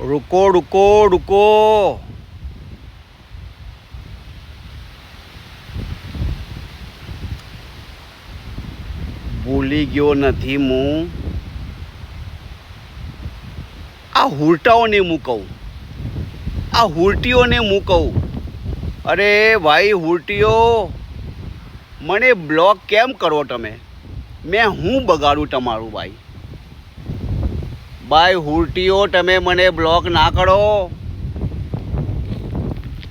रुको रुको रुको ભૂલી ગયો નથી હું આ હુરટાઓને હું કહું, આ હુરટીઓને હું કહું, અરે ભાઈ હુરટીઓ, મને બ્લોક કેમ કરો તમે? મેં હું બગાડું તમારું ભાઈ? ભાઈ હુરટીઓ, તમે મને બ્લોક ના કરો.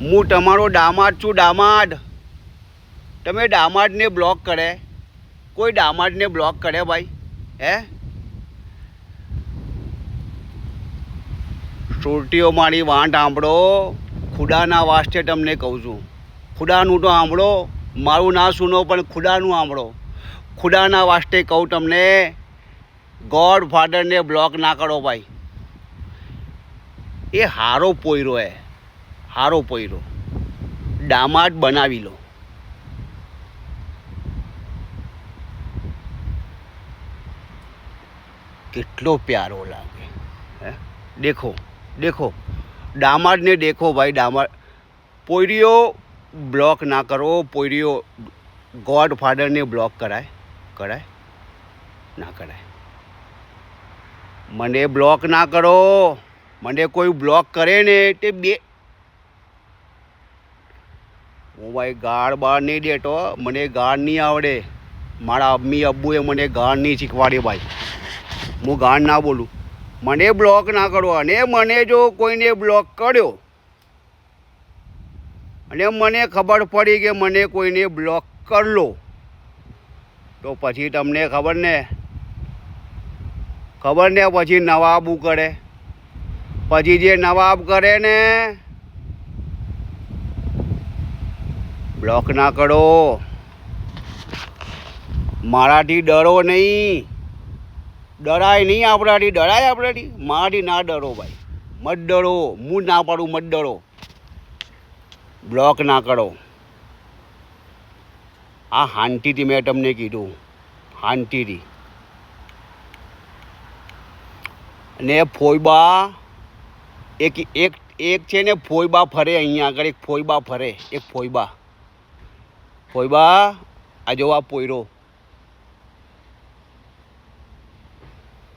હું તમારો દામાદ છું, દામાદ. તમે દામાદને બ્લોક કરે? કોઈ દામાદને બ્લોક કરે ભાઈ? હે સુરતીઓ, મારી વાંટ સાંભળો. ખુદાના વાસ્તે તમને કહું છું, ખુદાનું તો સાંભળો, મારું ના સુનો પણ ખુદાનું સાંભળો. ખુદાના વાસ્તે કહું તમને, ગોડ ફાધરને બ્લોક ના કરો ભાઈ. એ હારો પોયરો હે, હારો પોયરો. દામાદ બનાવી લો. કેટલો પ્યારો લાગે હે. દેખો દેખો દામાદને દેખો ભાઈ. દામાદ પોયરીઓ બ્લોક ના કરો. પોયરીઓ ગોડ ફાધરને બ્લોક કરાય? કરાય ના કરાય. મને બ્લોક ના કરો. મને કોઈ બ્લોક કરે ને તે બે હું ભાઈ ગાળ બાળ નહીં દેતો. મને ગાળ નહીં આવડે. મારા અમ્મી અબ્બુએ મને ગાળ નહીં શીખવાડી ભાઈ. હું ગાળ ના બોલું. મને બ્લોક ના કરો. અને મને જો કોઈને બ્લોક કર્યો અને મને ખબર પડી કે મને કોઈને બ્લોક કરલો, તો પછી તમને ખબર ને પછી નવાબુ કરે. પછી જે નવાબ કરે ને, બ્લોક ના કરો. મારાથી ડરો નહીં, ડરાય નહીં આપણાથી. ડરાય આપણાથી? મારાથી ના ડરો ભાઈ. મત ડરો. હું ના પાડું, મત ડરો. બ્લોક ના કરો. આ શાંતિથી મેં તમને કીધું, શાંતિથી. ને ફોઈબા એક એક એક છે ને, ફોઈબા ફરે અહીંયા આગળ. એક ફોઈબા ફરે, એક ફોઈબા. ફોઈબા આ જો આ પોયરો.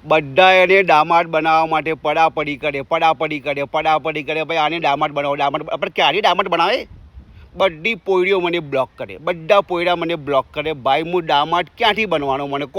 બધા એને દામાદ બનાવવા માટે પડાપડી કરે, પડાપડી કરે, પડાપડી કરે. ભાઈ આને દામાદ બનાવો, દામાદ. આપણે ક્યારે દામાદ બનાવે? બધી પોયરીઓ મને બ્લોક કરે. બધા પોયરા મને બ્લોક કરે ભાઈ. હું દામાદ ક્યાંથી બનવાનો મને?